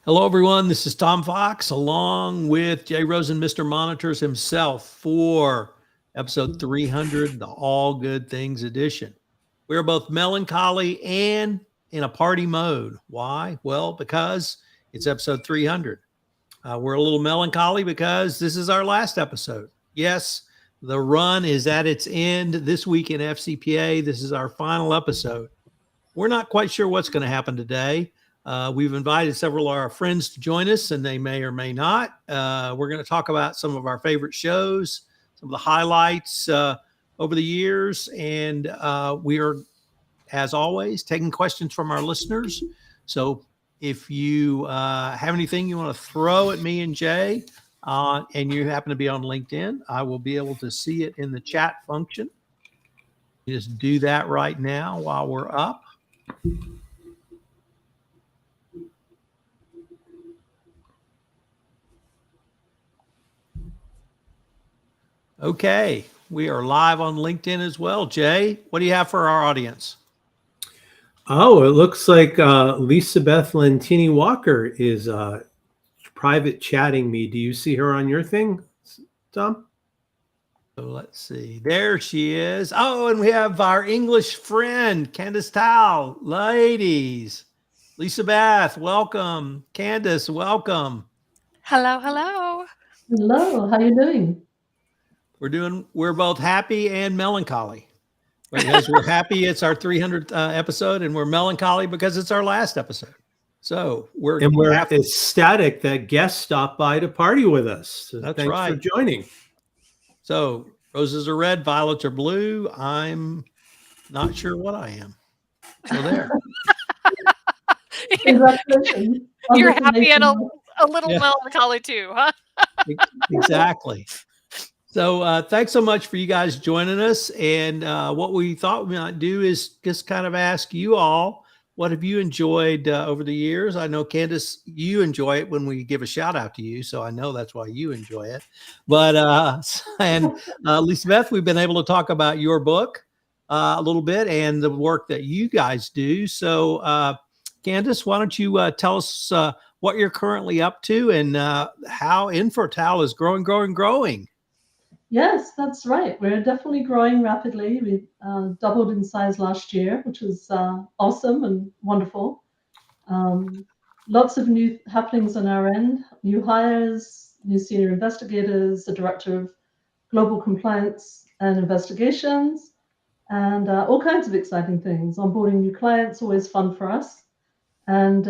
Hello, everyone. This is Tom Fox, along with Jay Rosen, Mr. Monitors himself, for episode 300, the All Good Things edition. We're both melancholy and in a party mode. Why? Well, because it's episode 300. We're a little melancholy because this is our last episode. Yes, the run is at its end this week in FCPA. This is our final episode. We're not quite sure what's going to happen today. We've invited several of our friends to join us, and they may or may not. We're going to talk about some of our favorite shows, some of the highlights over the years, and we are, as always, taking questions from our listeners. So if you have anything you want to throw at me and Jay, and you happen to be on LinkedIn, I will be able to see it in the chat function. Just do that right now while we're up. Okay, we are live on LinkedIn as well. Jay, what do you have for our audience? Oh, it looks like Lisa Beth Lentini Walker is private chatting me. Do you see her on your thing, Tom? So let's see. There she is. Oh, and we have our English friend, Candace Towle. Ladies, Lisa Beth, welcome. Candace, welcome. Hello, hello. Hello, how are you doing? We're both happy and melancholy. Because we're happy it's our 300th episode, and we're melancholy because it's our last episode. So we're ecstatic that guests stopped by to party with us. So that's thanks right. for joining. So roses are red, violets are blue. I'm not sure what I am. So there. Congratulations. You're happy and a little melancholy too, huh? Exactly. So thanks so much for you guys joining us. And what we thought we might do is just kind of ask you all, what have you enjoyed over the years? I know, Candace, you enjoy it when we give a shout out to you. So I know that's why you enjoy it. But Lisa Beth, we've been able to talk about your book a little bit and the work that you guys do. So Candace, why don't you tell us what you're currently up to and how Infertile is growing. Yes, that's right. We're definitely growing rapidly. We doubled in size last year, which was awesome and wonderful. Lots of new happenings on our end, new hires, new senior investigators, the director of global compliance and investigations, and all kinds of exciting things. Onboarding new clients, always fun for us. And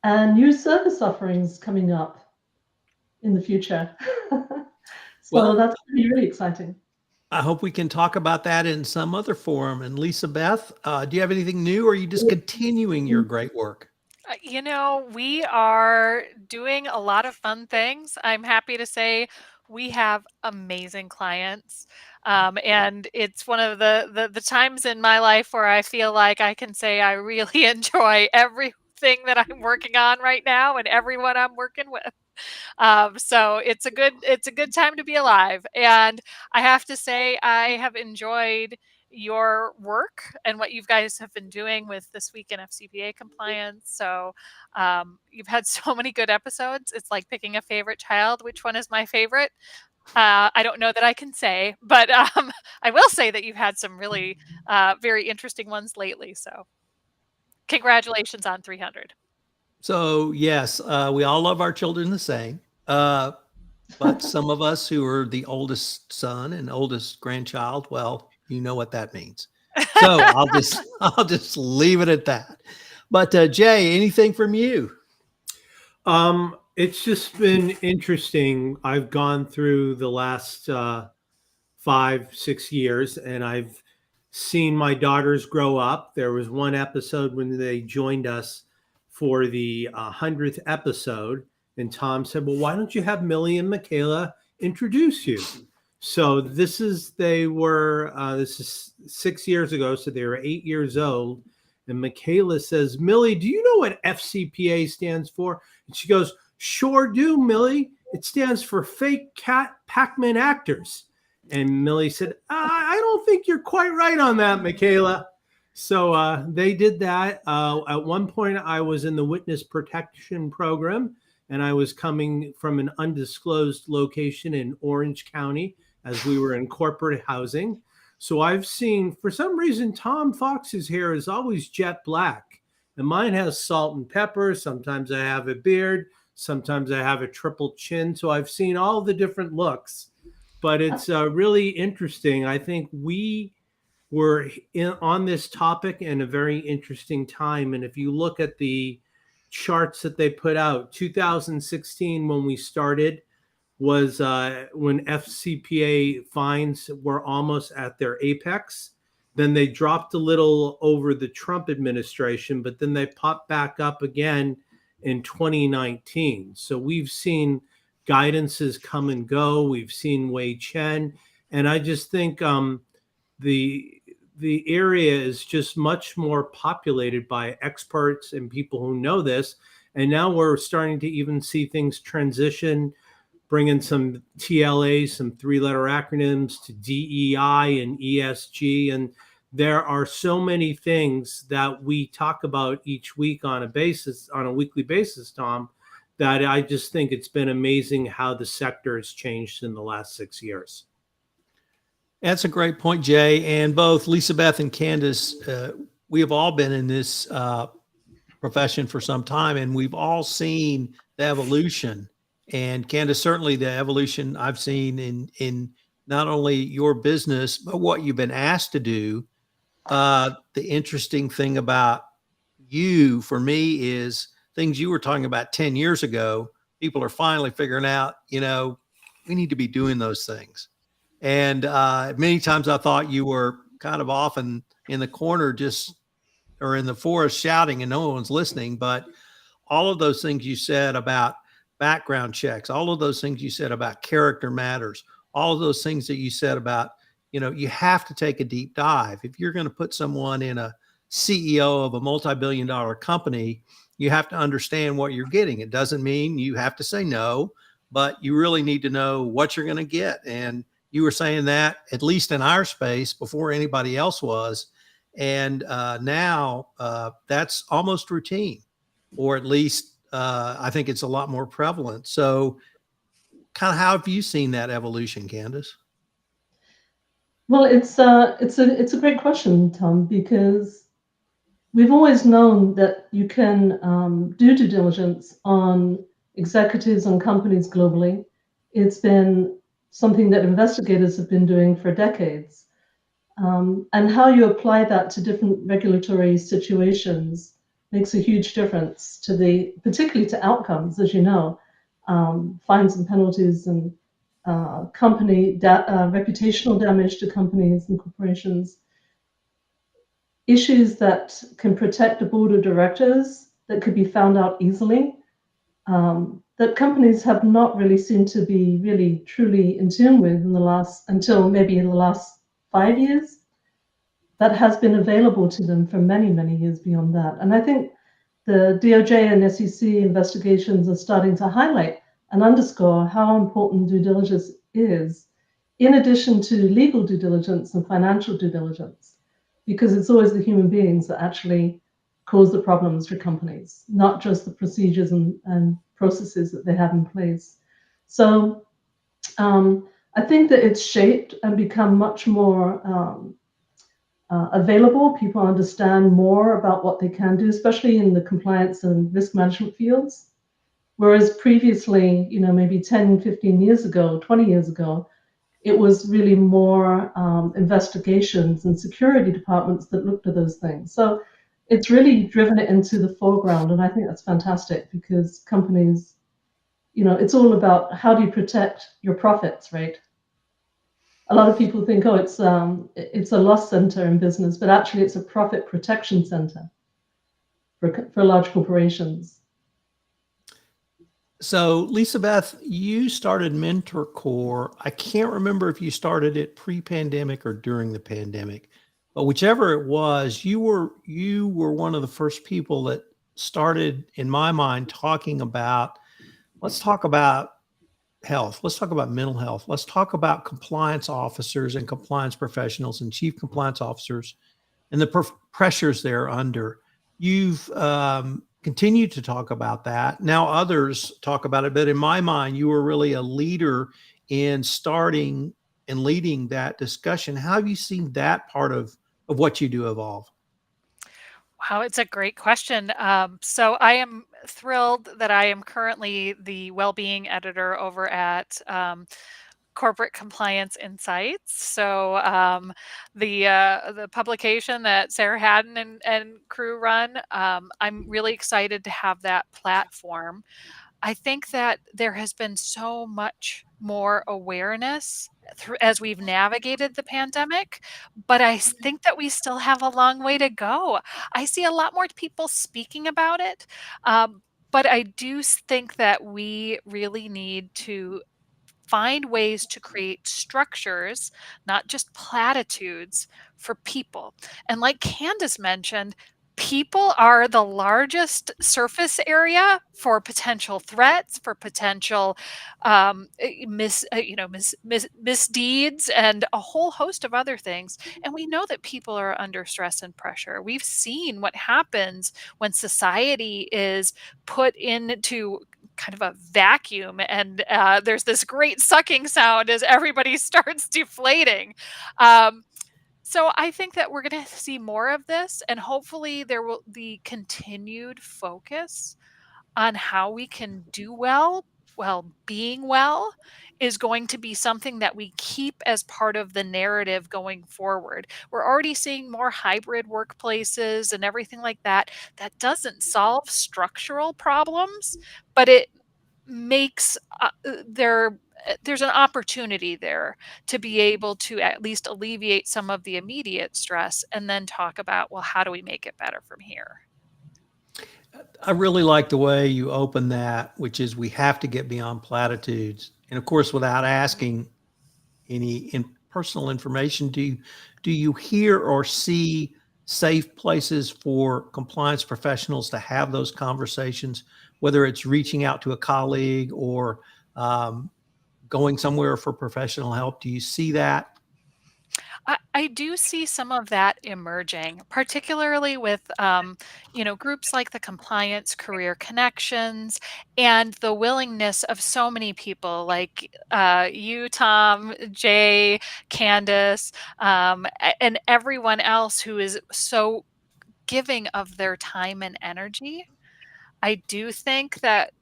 new service offerings coming up in the future. So that's really exciting. I hope we can talk about that in some other forum. And Lisa Beth, do you have anything new, or are you just continuing your great work? We are doing a lot of fun things. I'm happy to say we have amazing clients. And it's one of the times in my life where I feel like I can say I really enjoy everything that I'm working on right now and everyone I'm working with. So it's a good time to be alive. And I have to say, I have enjoyed your work and what you guys have been doing with This Week in FCPA compliance. So you've had so many good episodes. It's like picking a favorite child. Which one is my favorite? I don't know that I can say, but I will say that you've had some really very interesting ones lately. So congratulations on 300. So yes, we all love our children the same. But some of us who are the oldest son and oldest grandchild, well, you know what that means. So I'll just leave it at that. But Jay, anything from you? It's just been interesting. I've gone through the last 5-6 years, and I've seen my daughters grow up. There was one episode when they joined us for the 100th episode, and Tom said, well, why don't you have Millie and Michaela introduce you? So this is 6 years ago, so they were 8 years old, and Michaela says, Millie, do you know what FCPA stands for? And she goes, sure do, Millie. It stands for Fake Cat Pac-Man Actors. And Millie said, I don't think you're quite right on that, Michaela. So they did that. At one point, I was in the witness protection program, and I was coming from an undisclosed location in Orange County as we were in corporate housing. So I've seen, for some reason, Tom Fox's hair is always jet black, and mine has salt and pepper. Sometimes I have a beard. Sometimes I have a triple chin. So I've seen all the different looks, but it's really interesting. I think we're on this topic in a very interesting time. And if you look at the charts that they put out, 2016, when we started, was when FCPA fines were almost at their apex. Then they dropped a little over the Trump administration, but then they popped back up again in 2019. So we've seen guidances come and go. We've seen Wei Chen. And I just think the area is just much more populated by experts and people who know this. And now we're starting to even see things transition, bring in some TLAs, some three-letter acronyms to DEI and ESG. And there are so many things that we talk about each week on a weekly basis, Tom, that I just think it's been amazing how the sector has changed in the last 6 years. That's a great point, Jay. And both Lisa Beth and Candace, we have all been in this profession for some time, and we've all seen the evolution. And Candace, certainly the evolution I've seen in not only your business, but what you've been asked to do. The interesting thing about you, for me, is things you were talking about 10 years ago. People are finally figuring out, we need to be doing those things. And many times I thought you were kind of off in the corner, or in the forest shouting and no one's listening. But all of those things you said about background checks, all of those things you said about character matters, all of those things that you said about, you have to take a deep dive. If you're going to put someone in a CEO of a multi-billion-dollar company, you have to understand what you're getting. It doesn't mean you have to say no, but you really need to know what you're going to get. And you were saying that, at least in our space, before anybody else was. And now that's almost routine, or at least I think it's a lot more prevalent. So kind of how have you seen that evolution, Candace? Well, it's a great question, Tom, because we've always known that you can do due diligence on executives and companies globally. It's been something that investigators have been doing for decades. And how you apply that to different regulatory situations makes a huge difference particularly to outcomes, as you know, fines and penalties and reputational damage to companies and corporations, issues that can protect the board of directors that could be found out easily, that companies have not really seemed to be really truly in tune with until maybe in the last 5 years. That has been available to them for many, many years beyond that. And I think the DOJ and SEC investigations are starting to highlight and underscore how important due diligence is, in addition to legal due diligence and financial due diligence, because it's always the human beings that actually cause the problems for companies, not just the procedures and processes that they have in place. So I think that it's shaped and become much more available. People understand more about what they can do, especially in the compliance and risk management fields. Whereas previously, maybe 10, 15 years ago, 20 years ago, it was really more investigations and security departments that looked at those things. So it's really driven it into the foreground. And I think that's fantastic because companies, it's all about how do you protect your profits, right? A lot of people think, it's a loss center in business, but actually it's a profit protection center for large corporations. So Lisa Beth, you started Mentor Core. I can't remember if you started it pre-pandemic or during the pandemic, but whichever it was, you were one of the first people that started, in my mind, talking about, let's talk about health. Let's talk about mental health. Let's talk about compliance officers and compliance professionals and chief compliance officers and the pressures they're under. You've continued to talk about that. Now others talk about it, but in my mind, you were really a leader in starting and leading that discussion. How have you seen that part of what you do evolve? Wow, it's a great question. So I am thrilled that I am currently the well-being editor over at Corporate Compliance Insights. So the publication that Sarah Haddon and crew run, I'm really excited to have that platform. I think that there has been so much more awareness as we've navigated the pandemic, but think that we still have a long way to go. I see a lot more people speaking about it, but I do think that we really need to find ways to create structures, not just platitudes, for people. And like Candace mentioned, people are the largest surface area for potential threats, for potential misdeeds, and a whole host of other things. And we know that people are under stress and pressure. We've seen what happens when society is put into kind of a vacuum, and there's this great sucking sound as everybody starts deflating. So I think that we're going to see more of this, and hopefully there will be continued focus on how we can do well while being well is going to be something that we keep as part of the narrative going forward. We're already seeing more hybrid workplaces and everything like that. That doesn't solve structural problems, but it makes there's an opportunity there to be able to at least alleviate some of the immediate stress and then talk about, well, how do we make it better from here? I really like the way you open that, which is we have to get beyond platitudes. And of course, without asking any personal information, do you hear or see safe places for compliance professionals to have those conversations, whether it's reaching out to a colleague or going somewhere for professional help? Do you see that? I do see some of that emerging, particularly with groups like the Compliance Career Connections and the willingness of so many people like you, Tom, Jay, Candace, and everyone else who is so giving of their time and energy. I do think that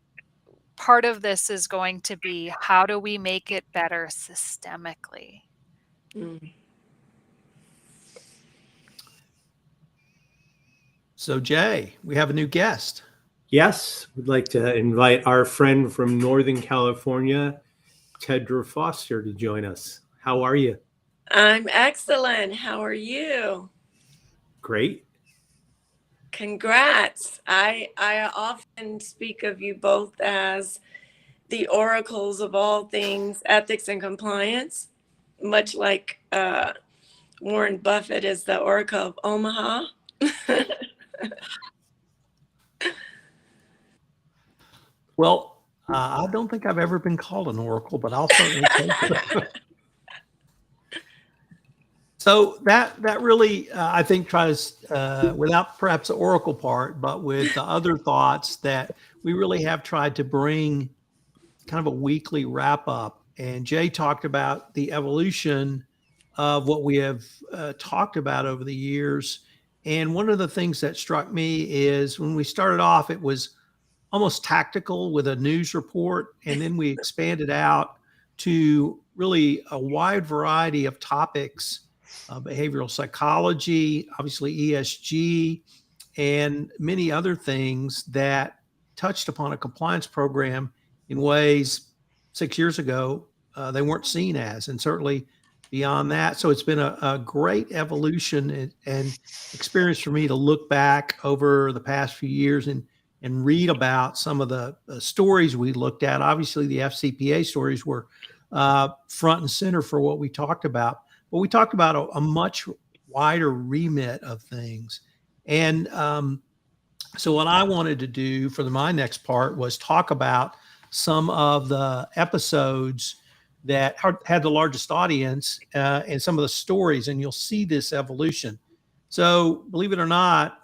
part of this is going to be, how do we make it better systemically? Mm. So, Jay, we have a new guest. Yes, we'd like to invite our friend from Northern California, Tedra Foster, to join us. How are you? I'm excellent. How are you? Great. Congrats. I often speak of you both as the oracles of all things ethics and compliance, much like Warren Buffett is the Oracle of Omaha. Well, I don't think I've ever been called an oracle, but I'll certainly take it. So that really, I think, tries, without perhaps the oracle part, but with the other thoughts, that we really have tried to bring kind of a weekly wrap up. And Jay talked about the evolution of what we have talked about over the years. And one of the things that struck me is when we started off, it was almost tactical with a news report. And then we expanded out to really a wide variety of topics, behavioral psychology, obviously ESG, and many other things that touched upon a compliance program in ways 6 years ago they weren't seen as, and certainly beyond that. So it's been a great evolution and experience for me to look back over the past few years and read about some of the stories we looked at. Obviously, the FCPA stories were front and center for what we talked about, but we talked about a much wider remit of things. And so what I wanted to do for my next part was talk about some of the episodes that had the largest audience and some of the stories, and you'll see this evolution. So believe it or not,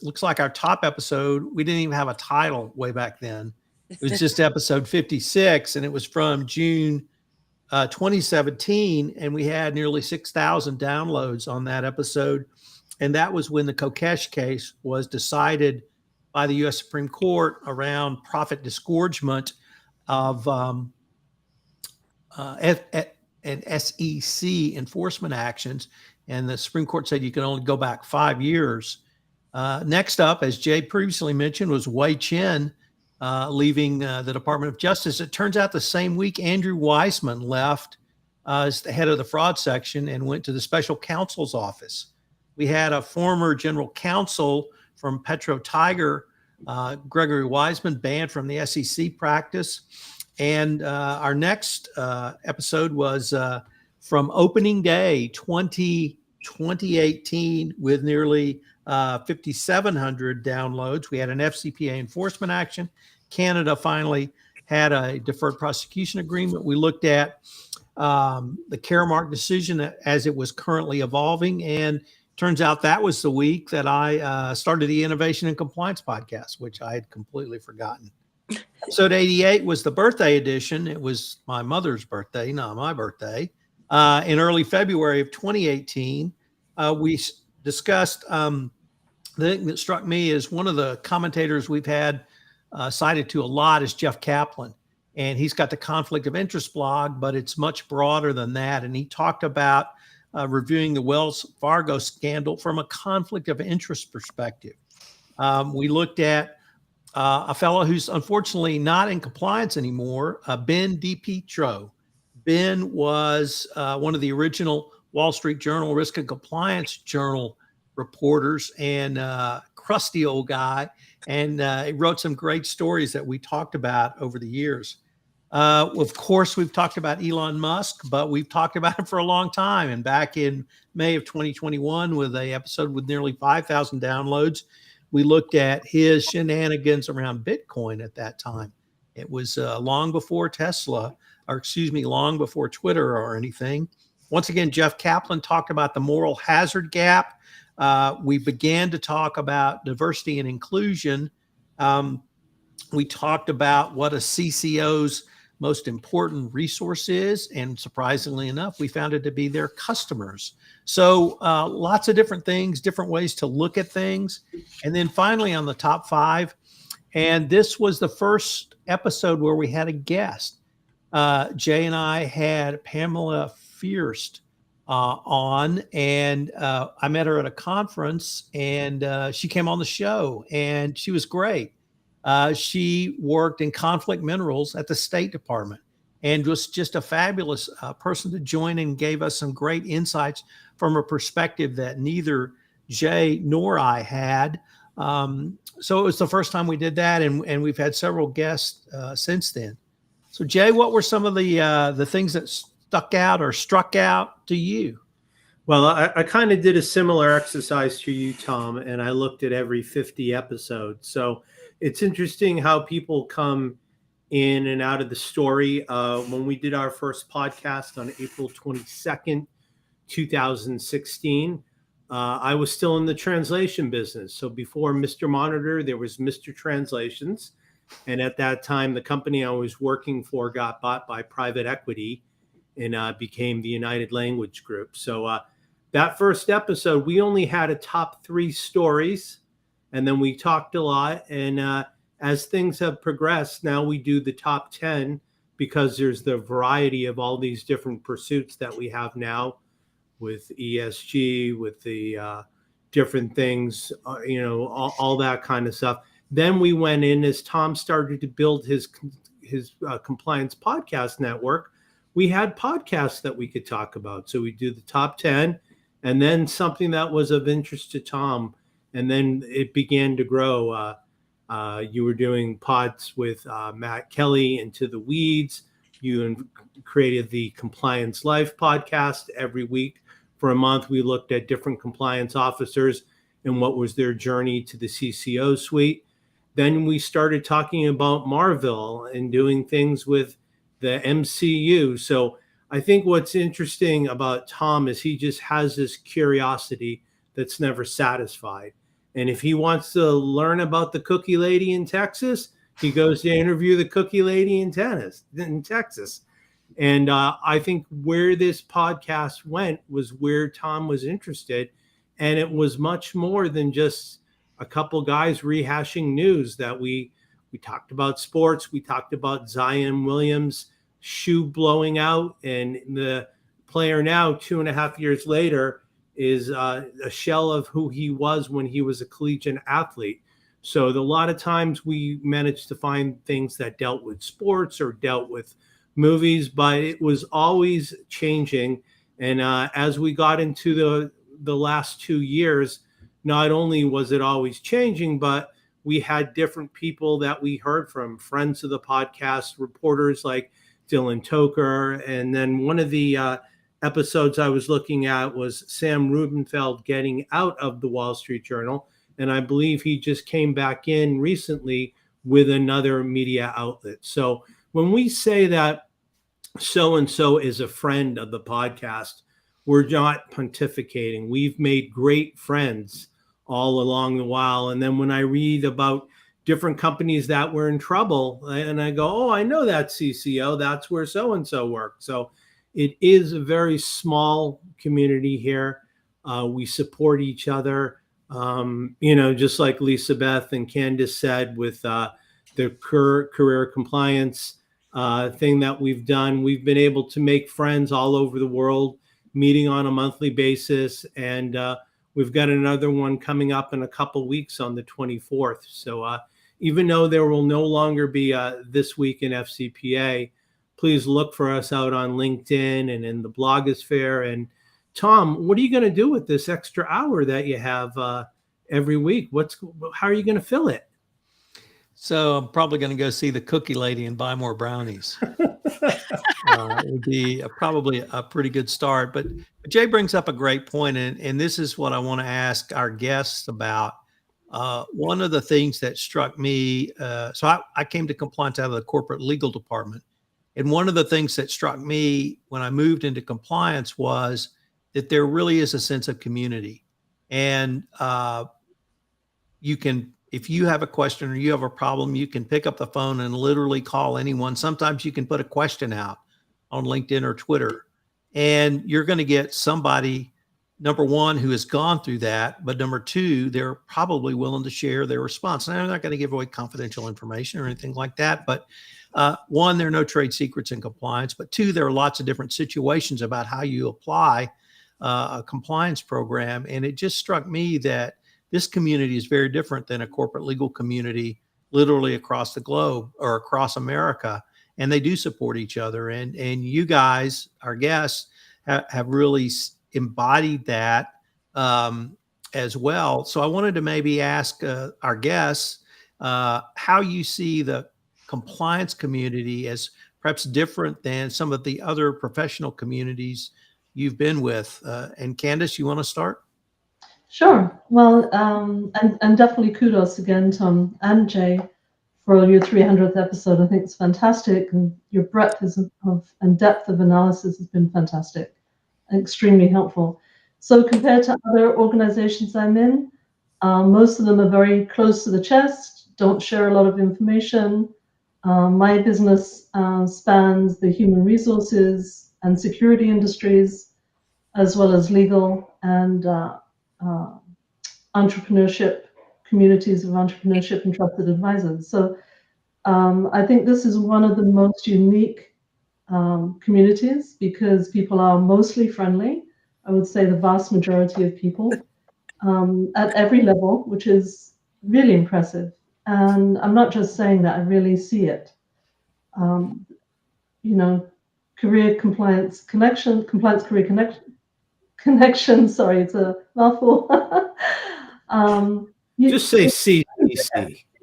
looks like our top episode, we didn't even have a title way back then. It was just episode 56, and it was from June 2017, and we had nearly 6,000 downloads on that episode. And that was when the Kokesh case was decided by the U.S. Supreme Court around profit disgorgement of and SEC enforcement actions. And the Supreme Court said you can only go back 5 years. Next up, as Jay previously mentioned, was Wei Chin leaving the Department of Justice. It turns out the same week, Andrew Weissman left as the head of the fraud section and went to the special counsel's office. We had a former general counsel from Petro Tiger, Gregory Wiseman, banned from the SEC practice. And our next episode was from opening day 2018 with nearly 5,700 downloads. We had an FCPA enforcement action. Canada finally had a deferred prosecution agreement. We looked at the Caremark decision as it was currently evolving. And turns out that was the week that I started the Innovation and Compliance podcast, which I had completely forgotten. Episode 88 was the birthday edition. It was my mother's birthday, not my birthday. In early February of 2018, we discussed the thing that struck me as one of the commentators we've had cited to a lot is Jeff Kaplan. And he's got the conflict of interest blog, but it's much broader than that. And he talked about reviewing the Wells Fargo scandal from a conflict of interest perspective. We looked at a fellow who's unfortunately not in compliance anymore, Ben DiPietro. Ben was one of the original Wall Street Journal Risk and Compliance Journal reporters and crusty old guy. And he wrote some great stories that we talked about over the years. Of course, we've talked about Elon Musk, but we've talked about him for a long time. And back in May of 2021, with an episode with nearly 5,000 downloads, we looked at his shenanigans around Bitcoin at that time. It was long before Tesla, or excuse me, long before Twitter or anything. Once again, Jeff Kaplan talked about the moral hazard gap. We began to talk about diversity and inclusion. We talked about what a CCO's most important resource is, and surprisingly enough, we found it to be their customers. So lots of different things, different ways to look at things. And then finally on the top 5, and this was the first episode where we had a guest. Jay and I had Pamela Fierst on, and I met her at a conference, and she came on the show, and she was great. She worked in conflict minerals at the State Department and was just a fabulous person to join, and gave us some great insights from a perspective that neither Jay nor I had. So it was the first time we did that, and we've had several guests since then. So Jay, what were some of the things that stuck out or struck out to you? Well, I kind of did a similar exercise to you, Tom, and I looked at every 50 episodes. So it's interesting how people come in and out of the story. When we did our first podcast on April 22nd, 2016, I was still in the translation business. So before Mr. Monitor, there was Mr. Translations. And at that time, the company I was working for got bought by private equity and became the United Language Group. So that first episode, we only had a top 3 stories, and then we talked a lot. And as things have progressed, now we do the top 10 because there's the variety of all these different pursuits that we have now with ESG, with the different things, all that kind of stuff. Then we went in as Tom started to build his compliance podcast network. We had podcasts that we could talk about. So we do the top 10, and then something that was of interest to Tom. And then it began to grow. You were doing pods with Matt Kelly, Into the Weeds. You created the Compliance Life podcast every week. For a month, we looked at different compliance officers and what was their journey to the CCO suite. Then we started talking about Marville and doing things with the MCU. So I think what's interesting about Tom is he just has this curiosity that's never satisfied. And if he wants to learn about the cookie lady in Texas, he goes to interview the cookie lady in Texas. And I think where this podcast went was where Tom was interested. And it was much more than just a couple guys rehashing news that we talked about sports. We talked about Zion Williams' shoe blowing out, and the player now, 2.5 years later, is a shell of who he was when he was a collegiate athlete. So a lot of times we managed to find things that dealt with sports or dealt with movies, but it was always changing. And as we got into the last 2 years, not only was it always changing, but we had different people that we heard from, friends of the podcast, reporters like Dylan Toker. And then one of the episodes I was looking at was Sam Rubenfeld getting out of the Wall Street Journal. And I believe he just came back in recently with another media outlet. So when we say that so-and-so is a friend of the podcast, we're not pontificating. We've made great friends all along the while. And then when I read about different companies that were in trouble, and I go, oh, I know that CCO, that's where so-and-so worked. So it is a very small community here. We support each other. Just like Lisa Beth and Candace said with the career compliance thing that we've done, we've been able to make friends all over the world, meeting on a monthly basis. And we've got another one coming up in a couple weeks on the 24th. So even though there will no longer be This Week in FCPA, please look for us out on LinkedIn and in the blogosphere. And Tom, what are you going to do with this extra hour that you have every week? How are you going to fill it? So I'm probably going to go see the cookie lady and buy more brownies. It would be probably a pretty good start. But Jay brings up a great point, and this is what I want to ask our guests about. One of the things that struck me, so I came to compliance out of the corporate legal department. And one of the things that struck me when I moved into compliance was that there really is a sense of community. And you can, if you have a question or you have a problem, you can pick up the phone and literally call anyone. Sometimes you can put a question out on LinkedIn or Twitter, and you're going to get somebody, number one, who has gone through that, but number two, they're probably willing to share their response. And I'm not going to give away confidential information or anything like that, but one, there are no trade secrets in compliance, but two, there are lots of different situations about how you apply a compliance program. And it just struck me that this community is very different than a corporate legal community literally across the globe or across America. And they do support each other. And you guys, our guests, have really embodied that as well. So I wanted to maybe ask our guests how you see the compliance community as perhaps different than some of the other professional communities you've been with. And Candace, you want to start? Sure. Well, and definitely kudos again, Tom and Jay, for your 300th episode. I think it's fantastic, and your breadth and depth of analysis has been fantastic, extremely helpful. So compared to other organizations I'm in, most of them are very close to the chest, don't share a lot of information. My business spans the human resources and security industries, as well as legal and entrepreneurship, communities of entrepreneurship and trusted advisors. So I think this is one of the most unique communities because people are mostly friendly. I would say the vast majority of people at every level, which is really impressive. And I'm not just saying that, I really see it. Career compliance connection, compliance career connection. Sorry, it's a mouthful. Just say CCC.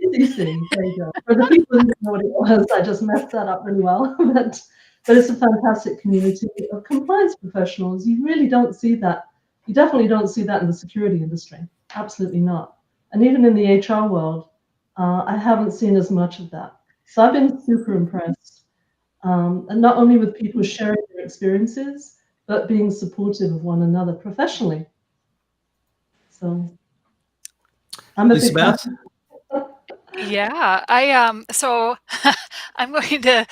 CCC, there you go. For the people who know what it was, I just messed that up really well. But it's a fantastic community of compliance professionals. You really don't see that. You definitely don't see that in the security industry. Absolutely not. And even in the HR world, I haven't seen as much of that. So I've been super impressed. And not only with people sharing their experiences, but being supportive of one another professionally. So I'm a Lisa big Beth? fan. Yeah, so I'm going to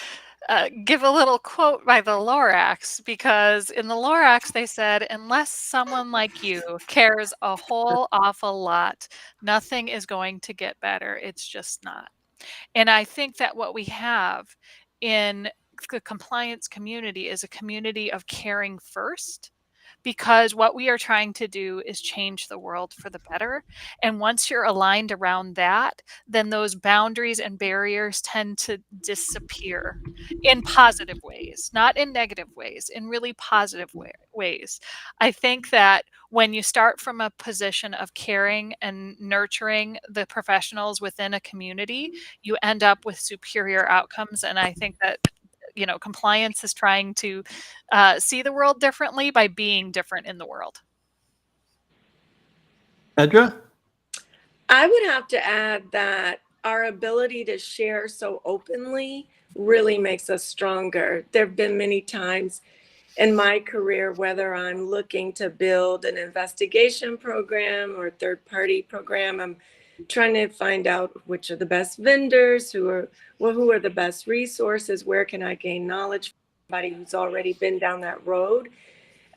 give a little quote by the Lorax, because in the Lorax they said, unless someone like you cares a whole awful lot, nothing is going to get better. It's just not. And I think that what we have in the compliance community is a community of caring first, because what we are trying to do is change the world for the better. And once you're aligned around that, then those boundaries and barriers tend to disappear in positive ways, not in negative ways, in really positive ways. I think that when you start from a position of caring and nurturing the professionals within a community, you end up with superior outcomes. And I think that compliance is trying to see the world differently by being different in the world. Tedra? I would have to add that our ability to share so openly really makes us stronger. There have been many times in my career, whether I'm looking to build an investigation program or a third-party program, I'm trying to find out which are the best vendors, who are the best resources, where can I gain knowledge from somebody who's already been down that road.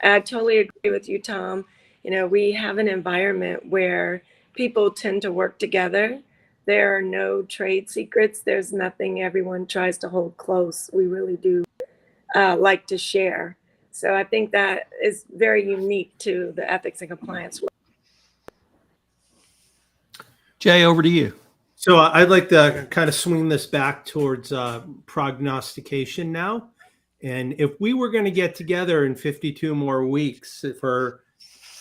I totally agree with you, Tom. We have an environment where people tend to work together. There are no trade secrets. There's nothing everyone tries to hold close. We really do like to share. So I think that is very unique to the ethics and compliance world. Jay, over to you. So I'd like to kind of swing this back towards prognostication now. And if we were going to get together in 52 more weeks for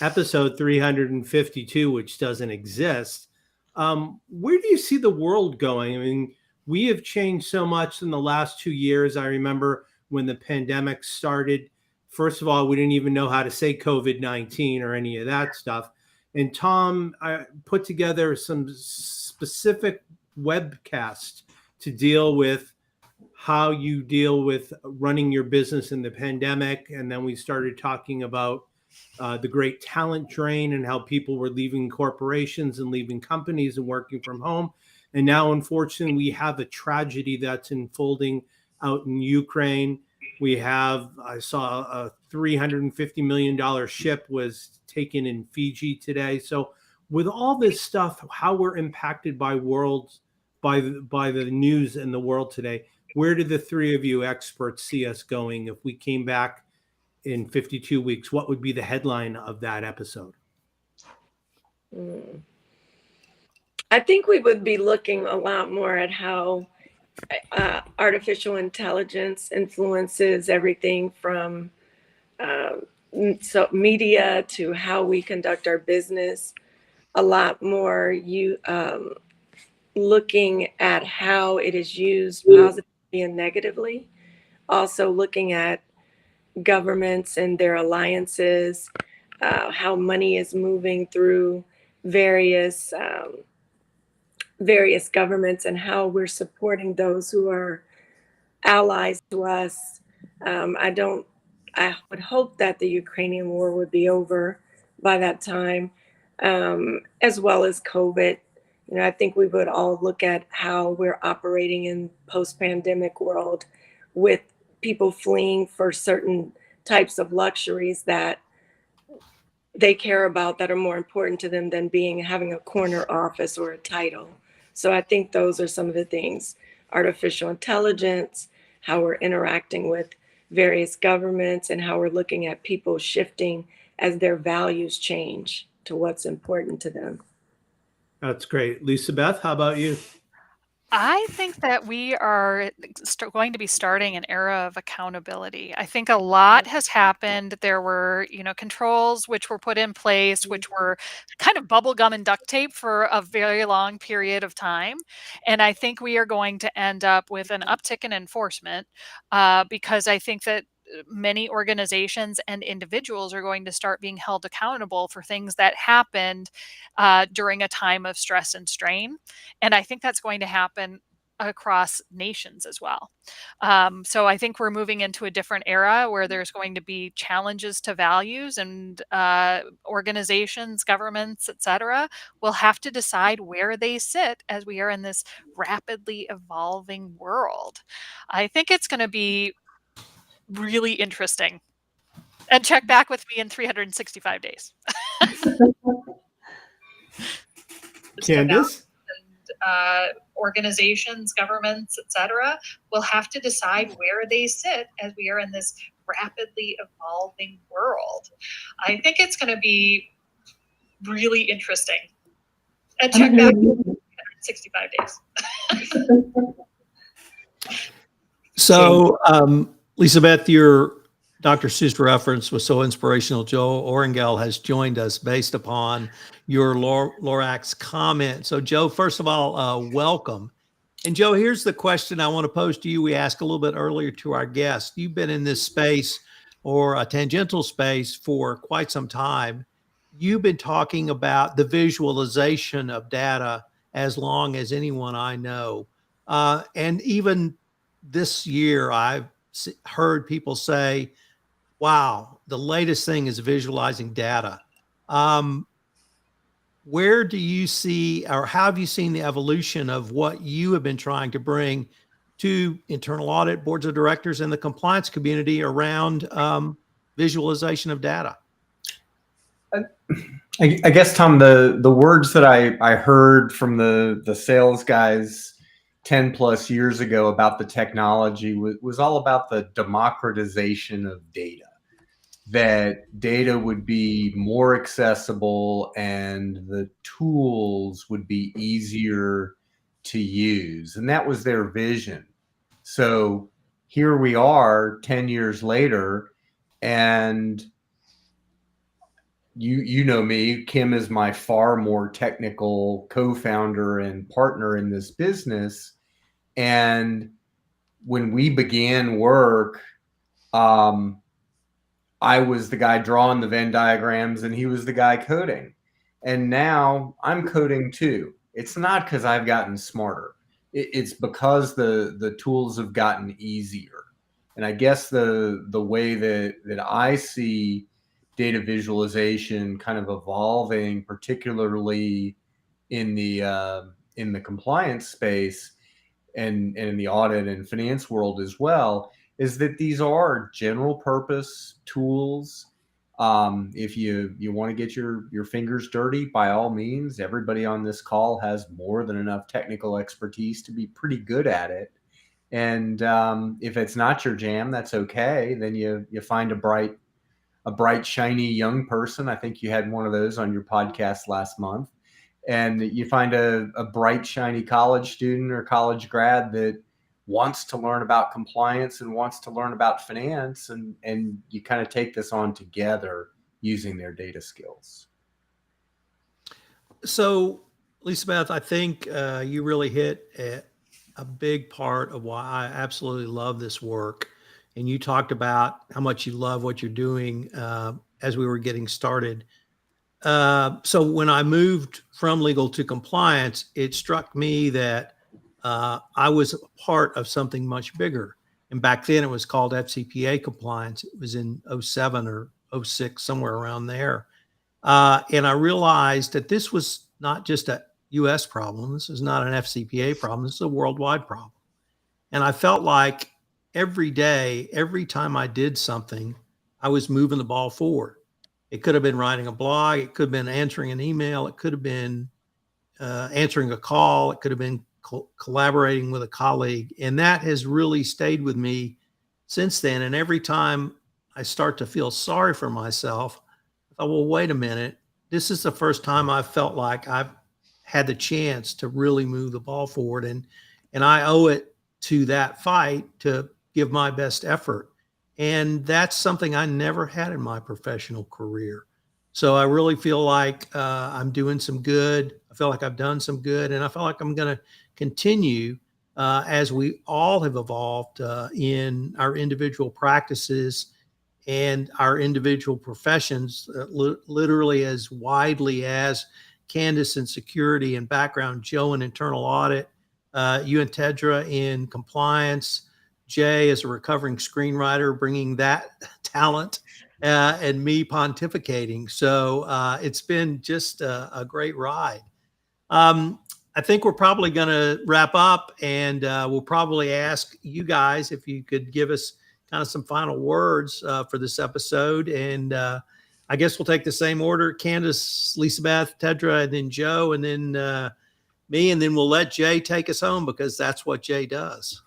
episode 352, which doesn't exist, where do you see the world going? I mean, we have changed so much in the last 2 years. I remember when the pandemic started. First of all, we didn't even know how to say COVID-19 or any of that stuff. And Tom, I put together some specific webcasts to deal with how you deal with running your business in the pandemic. And then we started talking about the great talent drain and how people were leaving corporations and leaving companies and working from home. And now, unfortunately, we have a tragedy that's unfolding out in Ukraine. I saw a $350 million ship was taken in Fiji today. So with all this stuff, how we're impacted by the news in the world today, where do the three of you experts see us going if we came back in 52 weeks? What would be the headline of that episode? I think we would be looking a lot more at how artificial intelligence influences everything from media to how we conduct our business. A lot more looking at how it is used positively and negatively. Also looking at governments and their alliances, how money is moving through various governments and how we're supporting those who are allies to us. I would hope that the Ukrainian war would be over by that time, as well as COVID. I think we would all look at how we're operating in post-pandemic world with people fleeing for certain types of luxuries that they care about that are more important to them than having a corner office or a title. So I think those are some of the things: artificial intelligence, how we're interacting with various governments, and how we're looking at people shifting as their values change to what's important to them. That's great. Lisa Beth, how about you? I think that we are going to be starting an era of accountability. I think a lot has happened. There were, controls which were put in place, which were kind of bubblegum and duct tape for a very long period of time. And I think we are going to end up with an uptick in enforcement because I think that many organizations and individuals are going to start being held accountable for things that happened during a time of stress and strain. And I think that's going to happen across nations as well. So I think we're moving into a different era where there's going to be challenges to values, and organizations, governments, etc., will have to decide where they sit as we are in this rapidly evolving world. I think it's going to be really interesting. And check back with me in 365 days. Candace? Organizations, governments, etc., will have to decide where they sit as we are in this rapidly evolving world. I think it's going to be really interesting. And check back in 365 days. So, Lisa Beth, your Dr. Seuss reference was so inspirational. Joe Orangel has joined us based upon your Lorax comment. So, Joe, first of all, welcome. And Joe, here's the question I want to pose to you. We asked a little bit earlier to our guest. You've been in this space, or a tangential space, for quite some time. You've been talking about the visualization of data as long as anyone I know. And even this year, I've heard people say, wow, the latest thing is visualizing data. Where do you see, or how have you seen the evolution of what you have been trying to bring to internal audit, boards of directors, and the compliance community around visualization of data? I guess, Tom, the words that I heard from the sales guys 10 plus years ago about the technology was all about the democratization of data. That data would be more accessible and the tools would be easier to use. And that was their vision. So here we are 10 years later, and you know me, Kim is my far more technical co-founder and partner in this business. And when we began work, I was the guy drawing the Venn diagrams and he was the guy coding. And now I'm coding too. It's not because I've gotten smarter. It's because the tools have gotten easier. And I guess the way that I see data visualization kind of evolving, particularly in the compliance space and in the audit and finance world as well, is that these are general purpose tools. If you want to get your fingers dirty, by all means, everybody on this call has more than enough technical expertise to be pretty good at it. And if it's not your jam, that's okay. Then you find a bright, shiny young person. I think you had one of those on your podcast last month. And you find a bright, shiny college student or college grad that wants to learn about compliance and wants to learn about finance, and you kind of take this on together using their data skills. So, Lisa Beth, I think you really hit a big part of why I absolutely love this work. And you talked about how much you love what you're doing as we were getting started. So when I moved from legal to compliance, it struck me that I was a part of something much bigger. And back then it was called FCPA compliance. It was in 07 or 06, somewhere around there. And I realized that this was not just a US problem. This is not an FCPA problem. This is a worldwide problem. And I felt like every day, every time I did something, I was moving the ball forward. It could have been writing a blog. It could have been answering an email. It could have been answering a call. It could have been collaborating with a colleague. And that has really stayed with me since then. And every time I start to feel sorry for myself, I thought, well, wait a minute. This is the first time I've felt like I've had the chance to really move the ball forward. And I owe it to that fight to give my best effort. And that's something I never had in my professional career. So I really feel like I'm doing some good. I feel like I've done some good. And I feel like I'm going to continue as we all have evolved in our individual practices and our individual professions, literally as widely as Candace in security and background, Joe in internal audit, you and Tedra in compliance, Jay is a recovering screenwriter, bringing that talent, and me pontificating. So it's been just a great ride. I think we're probably going to wrap up, and we'll probably ask you guys if you could give us kind of some final words for this episode. And I guess we'll take the same order: Candace, Lisa Beth, Tedra, and then Joe, and then me, and then we'll let Jay take us home because that's what Jay does.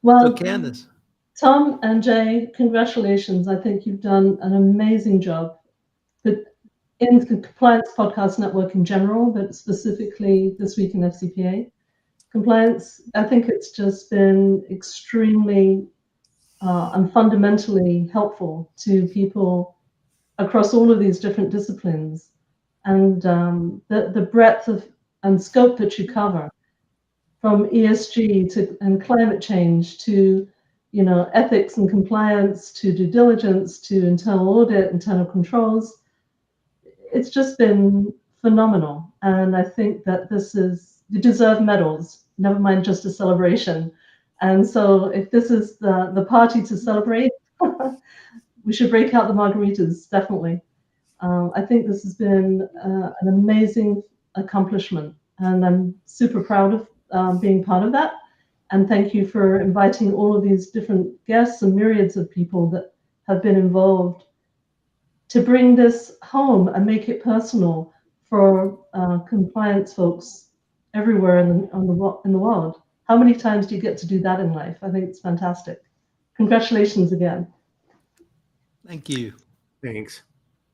Well, So Candace. Tom and Jay, congratulations. I think you've done an amazing job. But in the Compliance Podcast Network in general, but specifically this week in FCPA. Compliance, I think it's just been extremely and fundamentally helpful to people across all of these different disciplines. And the breadth of and scope that you cover, from ESG and climate change to ethics and compliance, to due diligence, to internal audit, internal controls. It's just been phenomenal. And I think that you deserve medals, never mind just a celebration. And so if this is the party to celebrate, we should break out the margaritas, definitely. I think this has been an amazing accomplishment, and I'm super proud of being part of that. And thank you for inviting all of these different guests and myriads of people that have been involved to bring this home and make it personal for compliance folks everywhere in the world. How many times do you get to do that in life? I think it's fantastic. Congratulations again. Thank you. Thanks.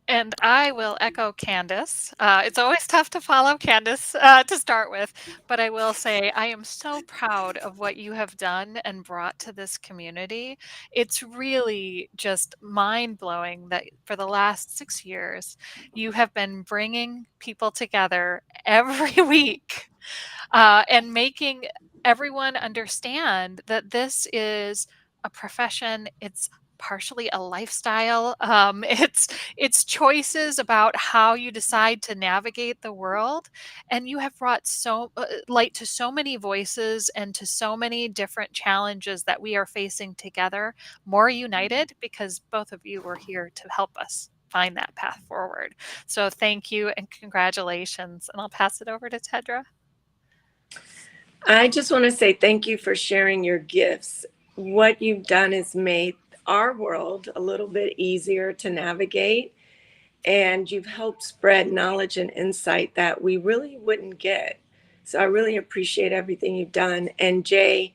And I will echo Candace. It's always tough to follow Candace to start with, but I will say I am so proud of what you have done and brought to this community. It's really just mind-blowing that for the last 6 years, you have been bringing people together every week and making everyone understand that this is a profession. It's partially a lifestyle. It's choices about how you decide to navigate the world, and you have brought so light to so many voices and to so many different challenges that we are facing together, more united because both of you were here to help us find that path forward. So thank you and congratulations. And I'll pass it over to Tedra. I just want to say thank you for sharing your gifts. What you've done is made our world a little bit easier to navigate, and you've helped spread knowledge and insight that we really wouldn't get. So I really appreciate everything you've done. And Jay,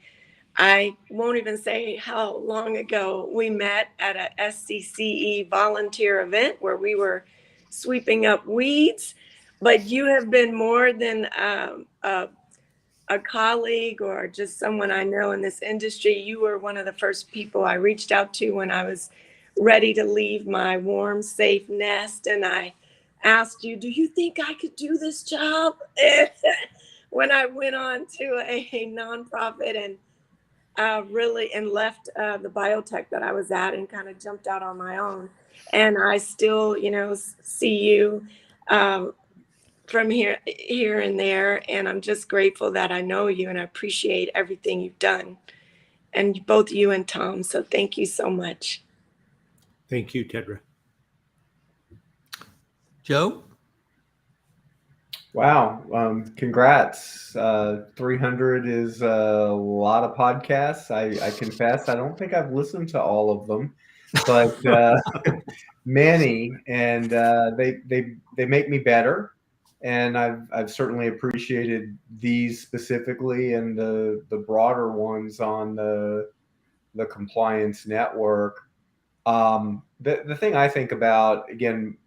I won't even say how long ago we met at a SCCE volunteer event where we were sweeping up weeds, but you have been more than a colleague or just someone I know in this industry. You were one of the first people I reached out to when I was ready to leave my warm, safe nest. And I asked you, do you think I could do this job? When I went on to a nonprofit and really left the biotech that I was at and kind of jumped out on my own. And I still, see you from here and there, and I'm just grateful that I know you, and I appreciate everything you've done, and both you and Tom. So thank you so much. Thank you, Tedra. Joe? Wow. Congrats. 300 is a lot of podcasts. I confess, I don't think I've listened to all of them, but many, and they make me better. And I've certainly appreciated these specifically, and the broader ones on the compliance network. The thing I think about, again,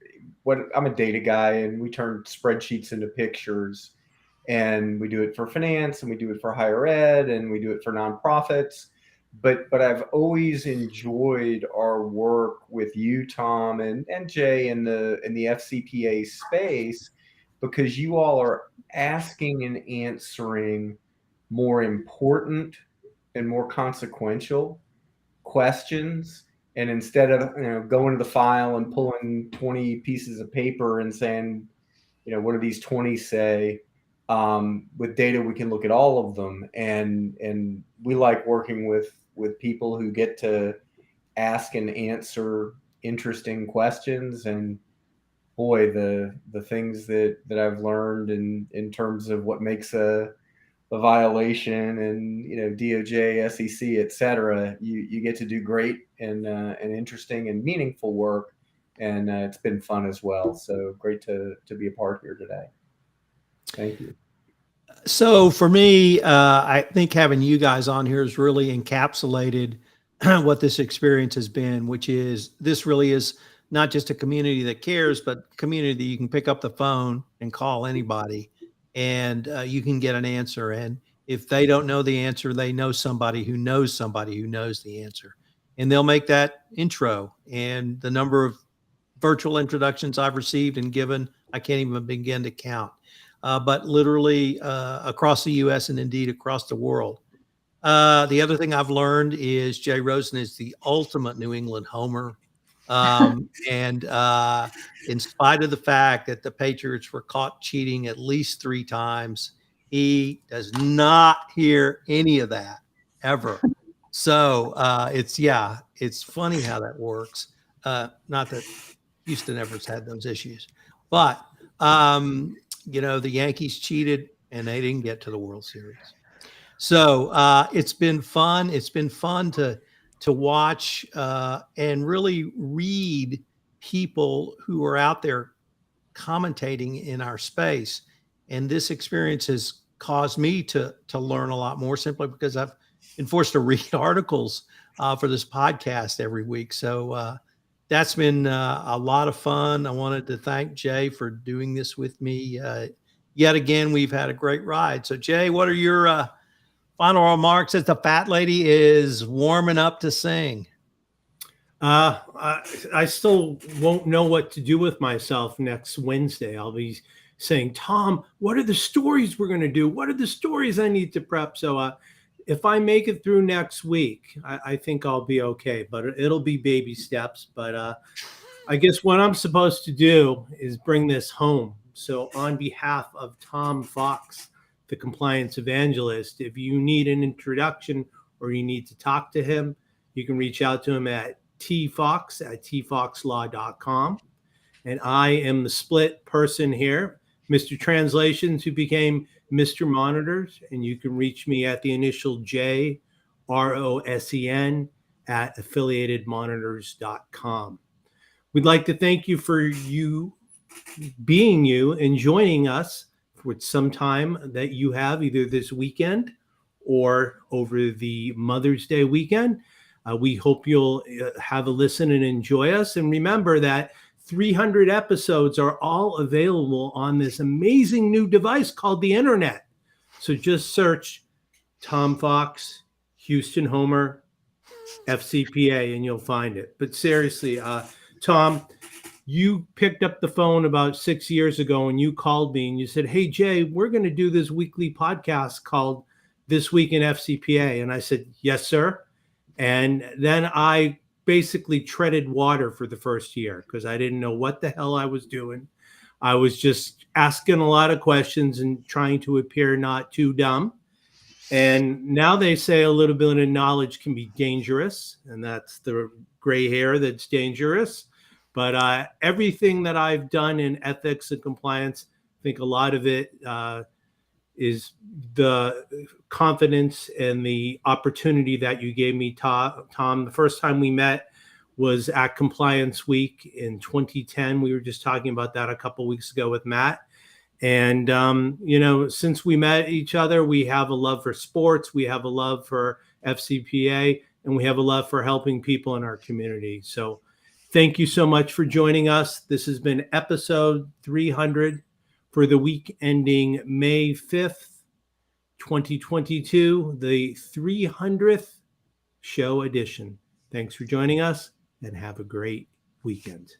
I'm a data guy, and we turn spreadsheets into pictures, and we do it for finance, and we do it for higher ed, and we do it for nonprofits. But I've always enjoyed our work with you, Tom, and Jay in the FCPA space, because you all are asking and answering more important and more consequential questions. And instead of going to the file and pulling 20 pieces of paper and saying, what do these 20 say? with data, we can look at all of them, and we like working with people who get to ask and answer interesting questions. And boy, the things that I've learned in terms of what makes a violation, and DOJ, SEC, etc. You get to do great and interesting and meaningful work, and it's been fun as well. So great to be a part here today. Thank you. So for me, I think having you guys on here has really encapsulated what this experience has been, which is this really is not just a community that cares, but a community that you can pick up the phone and call anybody, and you can get an answer. And if they don't know the answer, they know somebody who knows the answer, and they'll make that intro. And the number of virtual introductions I've received and given, I can't even begin to count. But literally across the U.S. and indeed across the world. The other thing I've learned is Jay Rosen is the ultimate New England homer. And in spite of the fact that the Patriots were caught cheating at least 3 times, he does not hear any of that ever. So it's funny how that works. Not that Houston ever's had those issues, but the Yankees cheated and they didn't get to the World Series. So it's been fun. It's been fun to watch and really read people who are out there commentating in our space. And this experience has caused me to learn a lot more, simply because I've been forced to read articles for this podcast every week. So that's been a lot of fun. I wanted to thank Jay for doing this with me. Yet again, we've had a great ride. So Jay, what are your final remarks as the fat lady is warming up to sing? I still won't know what to do with myself next Wednesday. I'll be saying, Tom, what are the stories we're going to do? What are the stories I need to prep? So if I make it through next week, I think I'll be okay, but it'll be baby steps. But I guess what I'm supposed to do is bring this home. So on behalf of Tom Fox, the compliance evangelist, if you need an introduction or you need to talk to him, you can reach out to him at tfox@tfoxlaw.com. And I am the split person here, Mr. Translations, who became Mr. Monitors, and you can reach me at the initial J, ROSEN, at affiliatedmonitors.com. We'd like to thank you for you being you and joining us for some time that you have either this weekend or over the Mother's Day weekend. We hope you'll have a listen and enjoy us. And remember that 300 episodes are all available on this amazing new device called the internet. So just search Tom Fox, Houston Homer, FCPA, and you'll find it. But seriously, Tom, you picked up the phone about 6 years ago and you called me and you said, hey, Jay, we're going to do this weekly podcast called This Week in FCPA. And I said, yes, sir. And then I basically treaded water for the first year because I didn't know what the hell I was doing. I was just asking a lot of questions and trying to appear not too dumb. And now they say a little bit of knowledge can be dangerous, and that's the gray hair that's dangerous. But everything that I've done in ethics and compliance, I think a lot of it is the confidence and the opportunity that you gave me, Tom. The first time we met was at Compliance Week in 2010. We were just talking about that a couple of weeks ago with Matt. And, since we met each other, we have a love for sports, we have a love for FCPA, and we have a love for helping people in our community. So thank you so much for joining us. This has been episode 300 for the week ending May 5th, 2022, the 300th show edition. Thanks for joining us and have a great weekend.